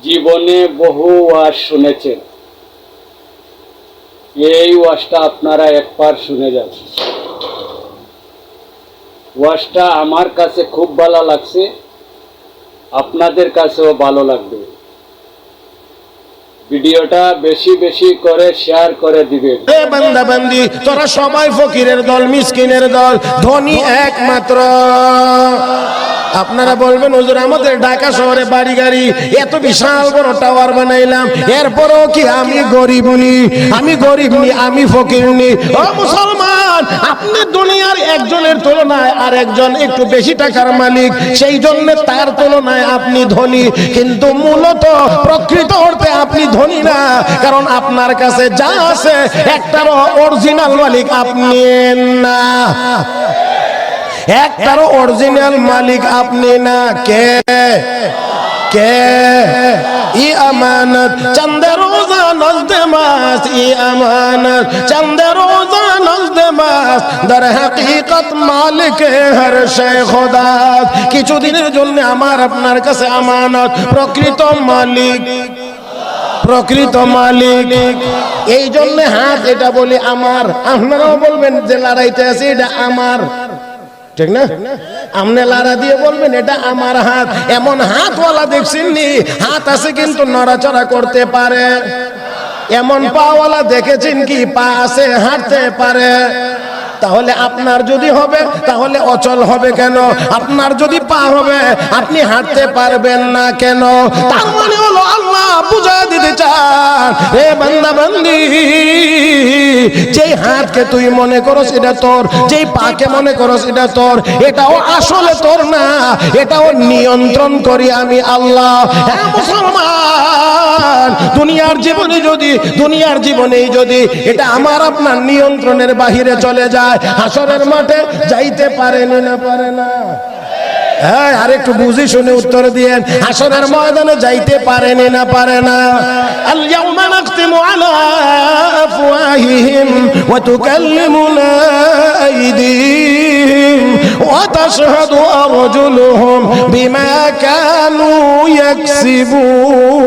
জীবনে বহু ওয়াজ শুনেছেন, এই ওয়াজটা আপনারা একবার শুনে যান। ওয়াজটা আমার কাছে খুব ভালো লাগছে, আপনাদের কাছেও ভালো লাগবে। ভিডিওটা বেশি বেশি করে শেয়ার করে দিবেন। এ বান্দা বান্দি, তোরা সবাই ফকিরের দল, মিসকিনের দল, ধনী একমাত্র। আপনারা বলবেন হুজুর আমাদের ঢাকা শহরে বাড়ি গাড়ি, এত বিশাল বড় টাওয়ার বানাইলাম, এরপরও কি আমি গরিব নি? আমি গরিব নি, আমি ফকির নি? ও মুসলমান, আপনি দুনিয়ার একজনের তুলনায় আর একজন একটু বেশি টাকার মালিক, সেই জন্য তার তুলনায় আপনি ধনী, কিন্তু মূলত প্রকৃত অর্থে আপনি ধনী না, কারণ আপনার কাছে যা আছে একটারও অরিজিনাল মালিক আপনি না। একটারও অরিজিনাল মালিক আপনি না। কে কে? ই আমানত চন্দে রোজা নজদে মাস, ই আমানত চন্দে রোজা নজদে মাস, দর হাকিকত মালিক হর শে খোদা। কিছুদিনের জন্য আমার আপনার কাছে আমানত, প্রকৃত মালিক, প্রকৃত মালিক। এই জন্য হাত এটা বলি আমার, আপনারাও বলবেন যে লড়াইতে আছে এটা আমার, ঠিক না? আমনে লারা দিয়ে বলবেন এটা আমার হাত। এমন হাতওয়ালা দেখছেন নি? হাত আছে কিন্তু নড়াচড়া করতে পারে। এমন পাওয়ালা দেখেছেন কি? পা আছে, হাঁটতে পারে। তাহলে আপনার যদি হবে তাহলে অচল হবে কেন? আপনার যদি পা হবে আপনি হাঁটতে পারবেন না কেন? তার মানে হলো আল্লাহ বুঝা দিতে চান, হে বান্দা বান্দি, যেই হাতকে তুই মনে করস এটা তোর, যেই পাকে মনে করস এটা তোর, এটাও আসলে তোর না, এটাও নিয়ন্ত্রণ করি আমি আল্লাহ। হ্যাঁ মুসলমান, দুনিয়ার জীবনেই যদি এটা আমার আপনার নিয়ন্ত্রণের বাহিরে চলে যায়, হাসরের মাঠে যাইতে পারেনি না? পারে না? হ্যাঁ, আর একটু বুঝি শুনে উত্তর দিয়েন। হাসরের ময়দানে যাইতে পারেনি না? পারে না? আল ইয়াউমা নাখতিমু আলা আফওয়াহিহিম ওয়া তুকাল্লিমুনা আইদিহিম ওয়া তাশহাদু আরজুলুহুম বিমা কানু ইয়াকসিবুন।